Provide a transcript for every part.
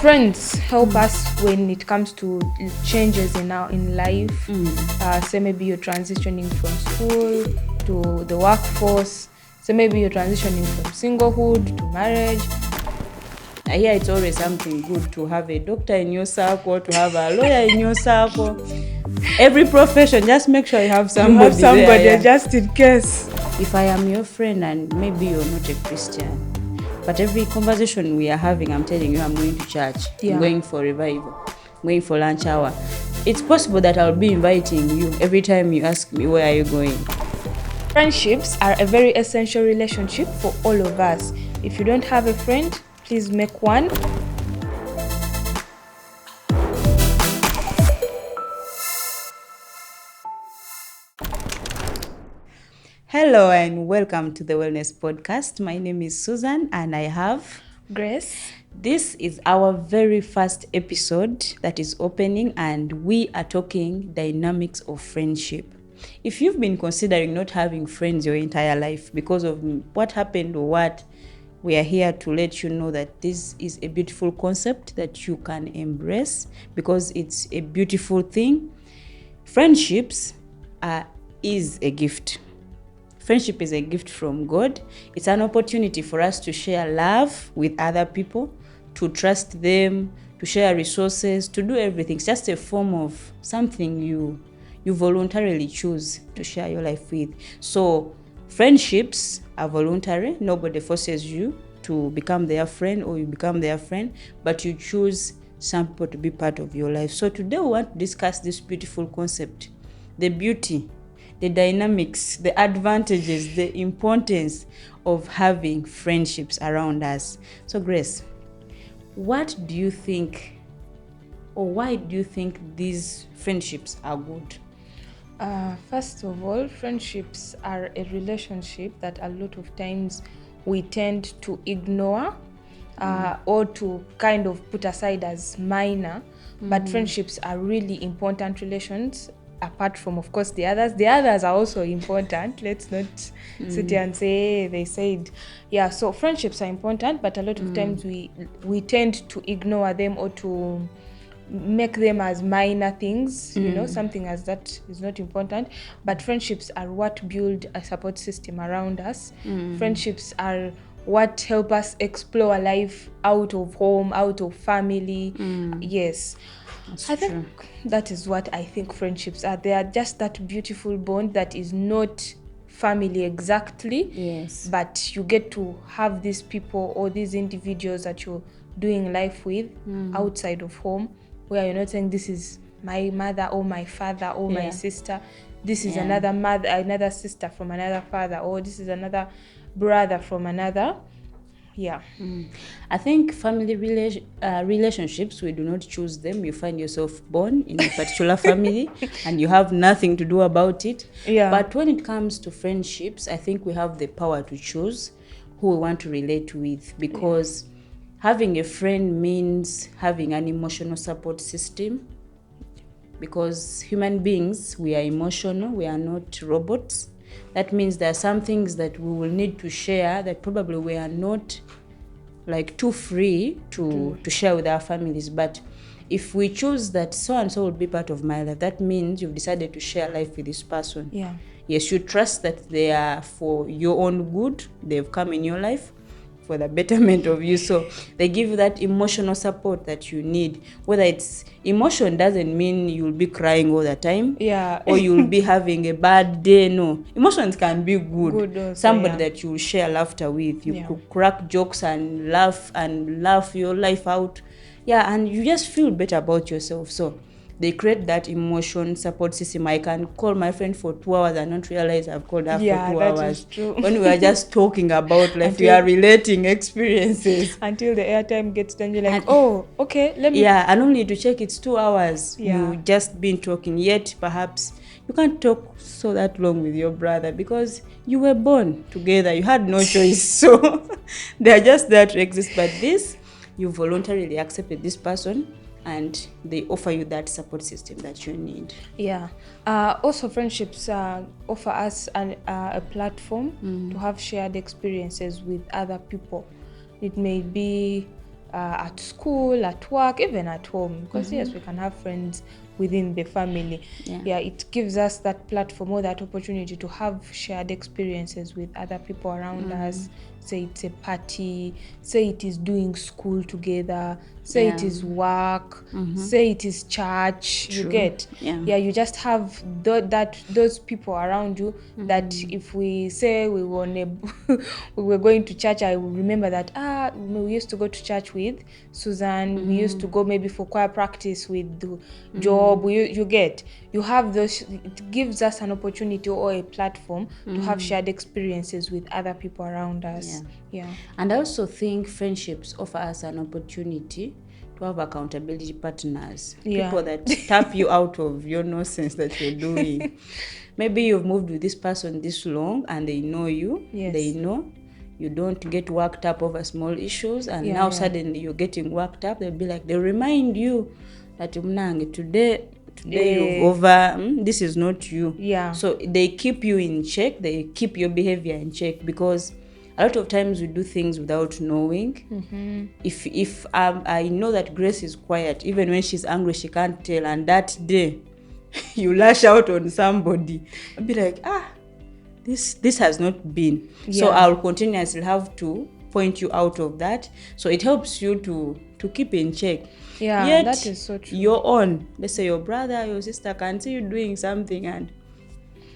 Friends help us when it comes to changes in life. Say maybe you're transitioning from school to the workforce. So maybe you're transitioning from singlehood to marriage. I hear it's always something good to have a doctor in your circle, to have a lawyer in your circle. Every profession, just make sure you have somebody there, yeah. Just in case. If I am your friend and maybe you're not a Christian, but every conversation we are having, I'm telling you, I'm going to church, I'm going for revival, I'm going for lunch hour. It's possible that I'll be inviting you every time you ask me, where are you going? Friendships are a very essential relationship for all of us. If you don't have a friend, please make one. Hello and welcome to the Wellness Podcast. My name is Suzan and I have Grace. This is our very first episode that is opening, and we are talking dynamics of friendship. If you've been considering not having friends your entire life because of what happened or what, we are here to let you know that this is a beautiful concept that you can embrace because it's a beautiful thing. Friendships is a gift. Friendship is a gift from God. It's an opportunity for us to share love with other people, to trust them, to share resources, to do everything. It's just a form of something you voluntarily choose to share your life with. So friendships are voluntary. Nobody forces you to become their friend or you become their friend, but you choose some people to be part of your life. So today we want to discuss this beautiful concept, the beauty, the dynamics, the advantages, the importance of having friendships around us. So Grace, what do you think, or why do you think these friendships are good? First of all, friendships are a relationship that a lot of times we tend to ignore or to kind of put aside as minor. But friendships are really important relations. Apart from, of course, the others are also important. Let's not sit here and say they said. Yeah, so friendships are important, but a lot of times we tend to ignore them or to make them as minor things, something as that is not important. But friendships are what build a support system around us. Friendships are what help us explore life out of home, out of family. Yes. I think that is what I think friendships are. They are just that beautiful bond that is not family exactly. Yes. But you get to have these people or these individuals that you're doing life with outside of home, where you're not saying this is my mother or my father or my sister. This is another mother, another sister from another father, or this is another brother from another. Yeah. I think family relationships, we do not choose them. You find yourself born in a particular family and you have nothing to do about it. Yeah. But when it comes to friendships, I think we have the power to choose who we want to relate with, because having a friend means having an emotional support system, because human beings, we are emotional, we are not robots. That means there are some things that we will need to share that probably we are not like too free to share with our families. But if we choose that so and so will be part of my life, that means you've decided to share life with this person. Yeah. Yes, you trust that they are for your own good. They've come in your life for the betterment of you. So they give you that emotional support that you need. Whether it's emotion doesn't mean you'll be crying all the time. Yeah. Or you'll be having a bad day. No. Emotions can be good. Also, somebody that you'll share laughter with. You could crack jokes and laugh your life out. Yeah, and you just feel better about yourself. So they create that emotion support system. I can call my friend for 2 hours and not realize I've called her for 2 hours. That is true. When we are just talking about life, we are relating experiences. Until the airtime gets done, you're like, oh, okay, let me... Yeah, and only to check it's 2 hours. Yeah. You've just been talking, yet perhaps you can't talk so that long with your brother because you were born together. You had no choice. So they are just there to exist. But this, you voluntarily accepted this person, and they offer you that support system that you need. Yeah. Also, friendships offer us a platform to have shared experiences with other people. It may be at school, at work, even at home. Because yes, we can have friends within the family. Yeah. It gives us that platform or that opportunity to have shared experiences with other people around us. Say it's a party, say it is doing school together, say it is work, say it is church. True. You get, you just have those people around you that if we say we were we were going to church, I will remember that we used to go to church with Suzan. We used to go maybe for choir practice with Job. You have those. It gives us an opportunity or a platform to have shared experiences with other people around us. And I also think friendships offer us an opportunity to have accountability partners, people that tap you out of your nonsense that you're doing. Maybe you've moved with this person this long and they know you. They know you don't get worked up over small issues, and now suddenly you're getting worked up. They'll be like, they remind you that today you've over, this is not you. So they keep you in check, they keep your behavior in check, because a lot of times we do things without knowing. If I know that Grace is quiet, even when she's angry she can't tell, and that day you lash out on somebody, I'll be like, this has not been. So I'll continuously have to point you out of that. So it helps you to keep in check. Yet, that is so true. Your own, let's say your brother, your sister can see you doing something and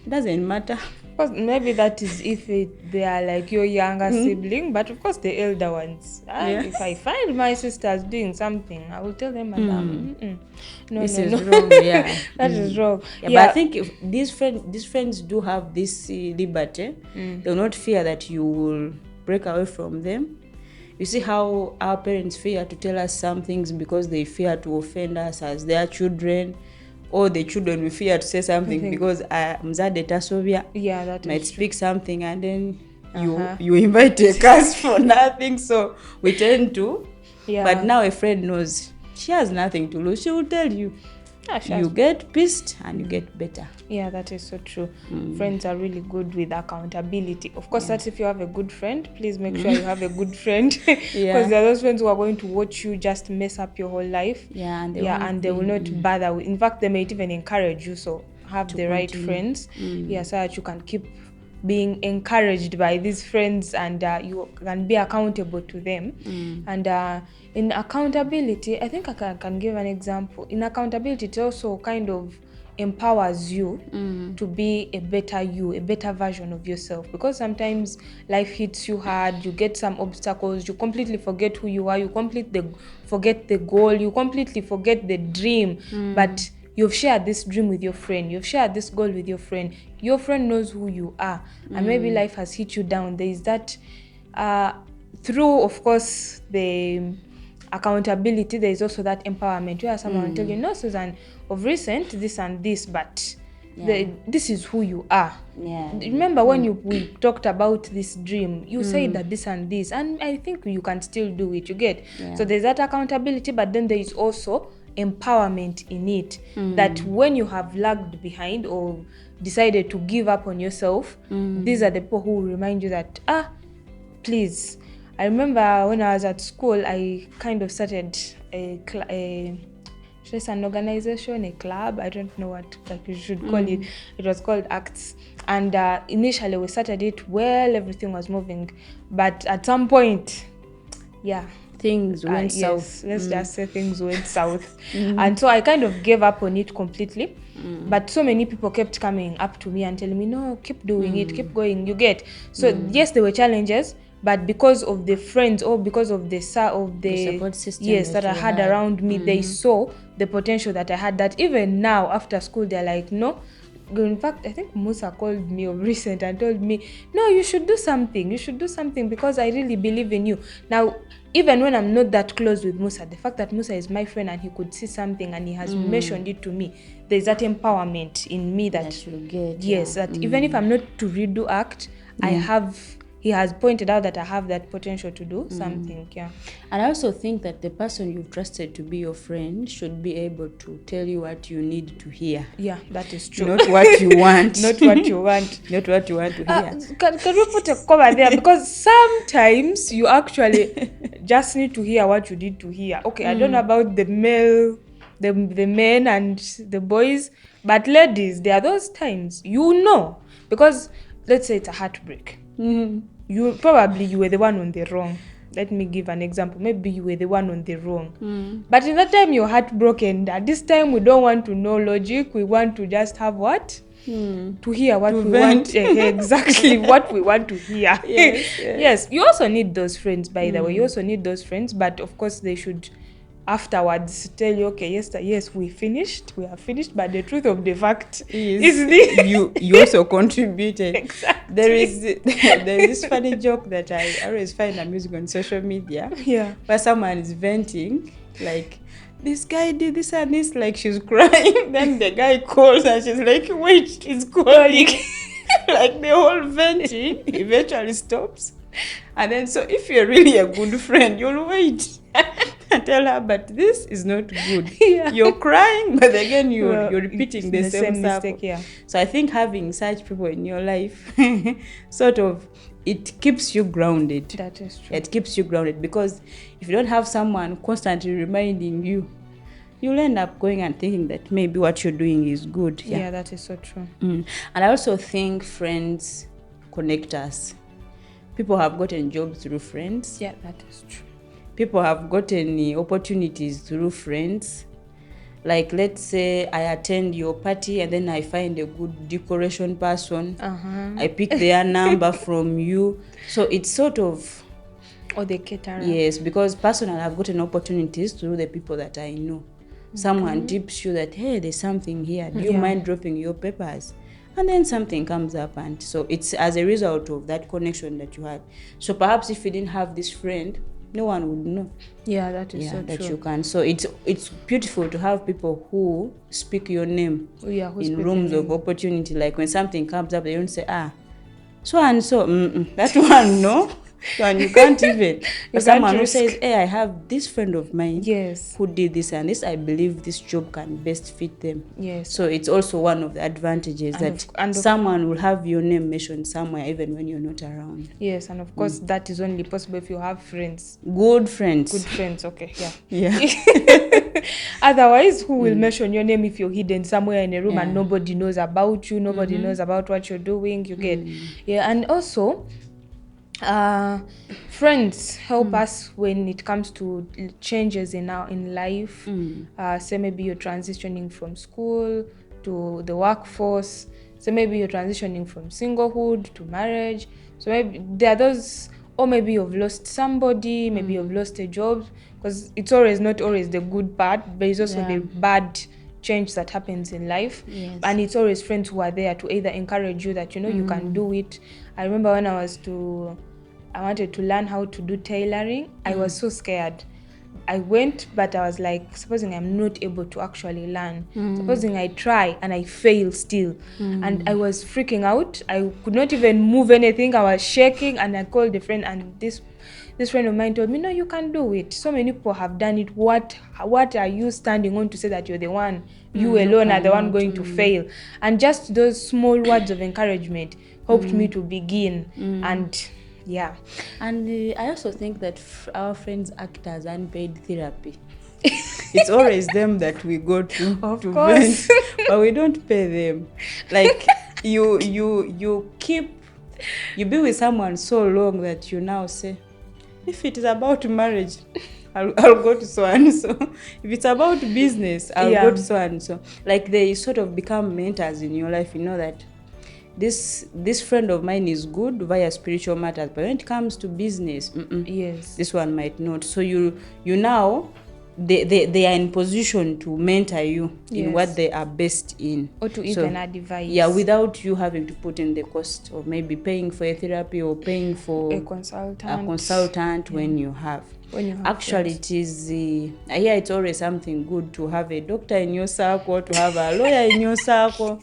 it doesn't matter. Because maybe that is if they are like your younger sibling, but of course the elder ones. If I find my sisters doing something, I will tell them, Madam, this is wrong. That is wrong. But I think if these friends do have this liberty, they'll not fear that you will break away from them. You see how our parents fear to tell us some things because they fear to offend us as their children, or the children will fear to say something because mzade tasovia might speak something, and then you invite a curse for nothing. So we tend to, but now a friend knows she has nothing to lose. She will tell you. You get pissed and you get better. That is so true. Friends are really good with accountability. Of course, that's if you have a good friend. Please make sure you have a good friend, because there are those friends who are going to watch you just mess up your whole life. And they will not bother with. In fact, they may even encourage you. So have the right friends. So that you can keep being encouraged by these friends, and you can be accountable to them. And in accountability, I think I can give an example. In accountability, it also kind of empowers you to be a better you, a better version of yourself, because sometimes life hits you hard, you get some obstacles, you completely forget who you are, you completely forget the goal, you completely forget the dream, but you've shared this dream with your friend, you've shared this goal with your friend knows who you are, and maybe life has hit you down. There is that through, of course, the accountability, there is also that empowerment where someone will tell you, no, Suzan, of recent this and this, but this is who you are. Remember when we talked about this dream, you said that this and this, and I think you can still do it, you get. So there's that accountability, but then there is also empowerment in it, that when you have lagged behind or decided to give up on yourself, these are the people who will remind you that please. I remember when I was at school, I kind of started an organization, a club, I don't know what you should call it. It was called ACTS, and initially we started it well, everything was moving, but at some point things went south. Let's just say things went south. And so I kind of gave up on it completely. But so many people kept coming up to me and telling me, no, keep doing it, keep going, you get. So yes, there were challenges, but because of the friends or because of the support system that I had around me, they saw the potential that I had, that even now after school they're like, no. In fact, I think Musa called me of recent and told me, no, you should do something because I really believe in you. Now, even when I'm not that close with Musa, the fact that Musa is my friend and he could see something and he has mentioned it to me, there's that empowerment in me that you get. That even if I'm not to redo ACT, he has pointed out that I have that potential to do something. And I also think that the person you've trusted to be your friend should be able to tell you what you need to hear. That is true. Not what you want. Not what you want. Not what you want to hear. Can we put a comma there? Because sometimes you actually just need to hear what you need to hear. Okay, I don't know about the men and the boys, but ladies, there are those times, because let's say it's a heartbreak. You were the one on the wrong. Let me give an example. Maybe you were the one on the wrong. But in that time, you're heartbroken. At this time, we don't want to know logic. We want to just have what? To hear what we want. Exactly what we want to hear. Yes. You also need those friends, by the way. You also need those friends. But of course, they should afterwards tell you, okay, yes, we are finished. But the truth of the fact is this. You also contributed. Exactly. There is this funny joke that I always find amusing on social media. Yeah. Where someone is venting, like, this guy did this and this, like she's crying. Then the guy calls and she's like, wait, he's calling. Like the whole venting eventually stops. And then, so if you're really a good friend, you'll wait and tell her, but this is not good. Yeah. You're crying, but again, you're repeating the same mistake. Yeah. So I think having such people in your life, sort of, it keeps you grounded. That is true. It keeps you grounded, because if you don't have someone constantly reminding you, you'll end up going and thinking that maybe what you're doing is good. Yeah, that is so true. And I also think friends connect us. People have gotten jobs through friends. Yeah, that is true. People have gotten opportunities through friends. Like, let's say I attend your party and then I find a good decoration person. I pick their number from you. So it's sort of... Or the caterer. Yes, because personally I've gotten opportunities through the people that I know. Someone tips you that, hey, there's something here. Do you mind dropping your papers? And then something comes up, and so it's as a result of that connection that you had. So perhaps if you didn't have this friend, no one would know. Yeah, that is so that true. you can. So it's beautiful to have people who speak your name in rooms of opportunity. Like when something comes up, they don't say, so and so, that one, no. And you can't even. But someone who says, hey, I have this friend of mine who did this and this, I believe this job can best fit them. Yes. So it's also one of the advantages that someone will have your name mentioned somewhere even when you're not around. Yes, and of course that is only possible if you have friends. Good friends. Good friends, okay, yeah. Yeah. Otherwise, who will mention your name if you're hidden somewhere in a room and nobody knows about you, nobody knows about what you're doing, you get. Yeah, and also... friends help us when it comes to changes in life. Say maybe you're transitioning from school to the workforce. So maybe you're transitioning from singlehood to marriage. So maybe there are those, or maybe you've lost somebody, maybe you've lost a job, because it's not always the good part, but it's also the bad change that happens in life. And it's always friends who are there to either encourage you that you can do it. I remember when I wanted to learn how to do tailoring. I was so scared. I went, but I was like, supposing I'm not able to actually learn, supposing I try and I fail still, and I was freaking out. I could not even move anything. I was shaking, and I called a friend, and this friend of mine told me, no, you can do it. So many people have done it. What are you standing on to say that you're the one, you alone are the one going to fail? And just those small words of encouragement helped me to begin. And yeah. And I also think that our friends act as unpaid therapy. It's always them that we go to of to course. vent, but we don't pay them. Like you be with someone so long that you now say, if it is about marriage, I'll go to so and so. If it's about business, I'll go to so and so. Like they sort of become mentors in your life. You know that this friend of mine is good via spiritual matters, but when it comes to business, this one might not. So you now they are in position to mentor you in what they are best in, or to even advise. Yeah, without you having to put in the cost of maybe paying for a therapy or paying for a consultant. When you have actually friends. It is it's always something good to have a doctor in your circle, to have a lawyer in your circle.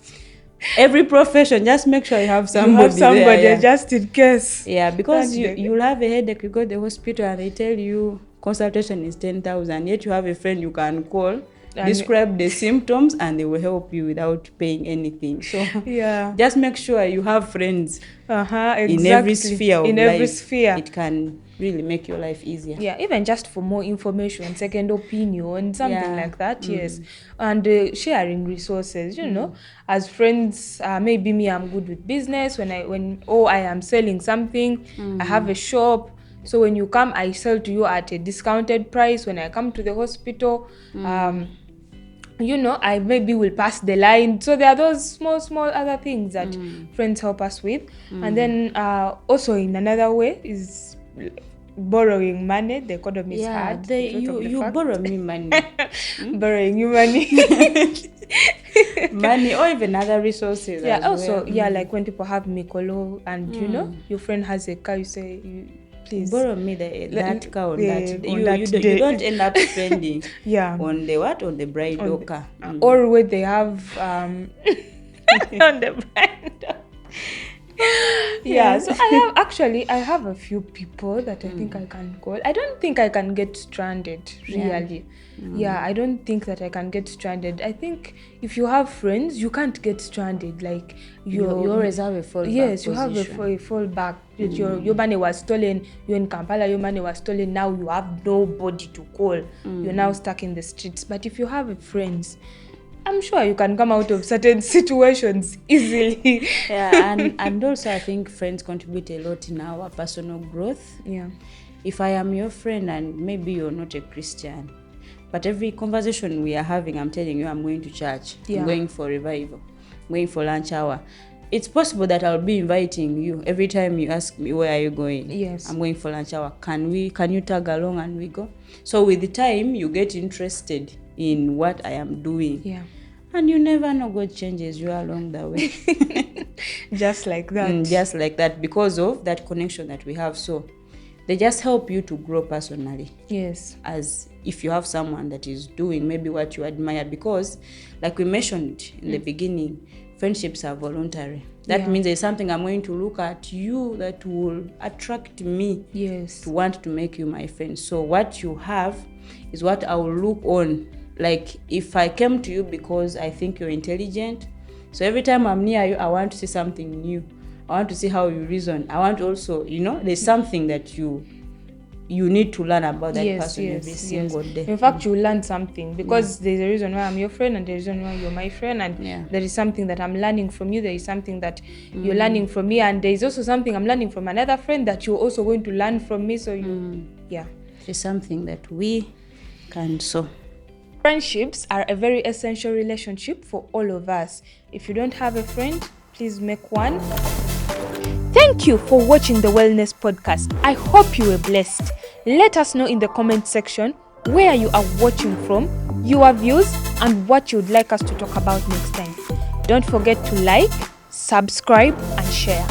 Every profession, just make sure you have somebody there, just in case. Yeah, because you'll have a headache, you go to the hospital and they tell you consultation is 10,000, yet you have a friend you can call describe the symptoms, and they will help you without paying anything. So Yeah. just make sure you have friends Exactly. in every sphere of in life. every sphere. It can really make your life easier. Yeah, even just for more information, second opinion, something like that. Yes, and sharing resources. As friends, maybe me, I'm good with business. When I am selling something, I have a shop. So when you come, I sell to you at a discounted price. When I come to the hospital, I maybe will pass the line. So there are those small other things that friends help us with. And then also in another way is borrowing money. The economy is hard. You borrow me money. Borrowing you money. Money or even other resources. Yeah, as also, well. like when people have mikolo and your friend has a car, you say, please borrow me that car on that day. on You don't end up spending yeah, on the bridal car. Or when they have on the bridal. Yeah, so I have a few people that I think I can call. I don't think I can get stranded, really. Yeah, I don't think that I can get stranded. I think if you have friends, you can't get stranded. Like you always have a fallback. Yes, you have a fallback. Your money was stolen. You're in Kampala. Your money was stolen. Now you have nobody to call. You're now stuck in the streets. But if you have friends, I'm sure you can come out of certain situations easily. Yeah, and also I think friends contribute a lot in our personal growth. Yeah. If I am your friend and maybe you're not a Christian, but every conversation we are having, I'm telling you, I'm going to church. Yeah. I'm going for revival. I'm going for lunch hour. It's possible that I'll be inviting you every time you ask me, where are you going? Yes. I'm going for lunch hour. Can you tag along and we go? So with the time, you get interested in what I am doing. Yeah. And you never know, God changes you along the way. Just like that. Just like that, because of that connection that we have. So they just help you to grow personally. Yes. As if you have someone that is doing maybe what you admire, because like we mentioned in the beginning, friendships are voluntary. That means there's something I'm going to look at you that will attract me. Yes. To want to make you my friend. So what you have is what I will look on. Like if I came to you because I think you're intelligent, so every time I'm near you, I want to see something new. I want to see how you reason. I want also, there's something that you need to learn about that person every single day. In fact, you learn something because there's a reason why I'm your friend and there's a reason why you're my friend, and there is something that I'm learning from you. There is something that you're learning from me, and there is also something I'm learning from another friend that you're also going to learn from me. So there's something that we can sow. Friendships are a very essential relationship for all of us. If you don't have a friend, please make one. Thank you for watching the Wellness Podcast. I hope you were blessed. Let us know in the comment section where you are watching from, your views, and what you would like us to talk about next time. Don't forget to like, subscribe, and share.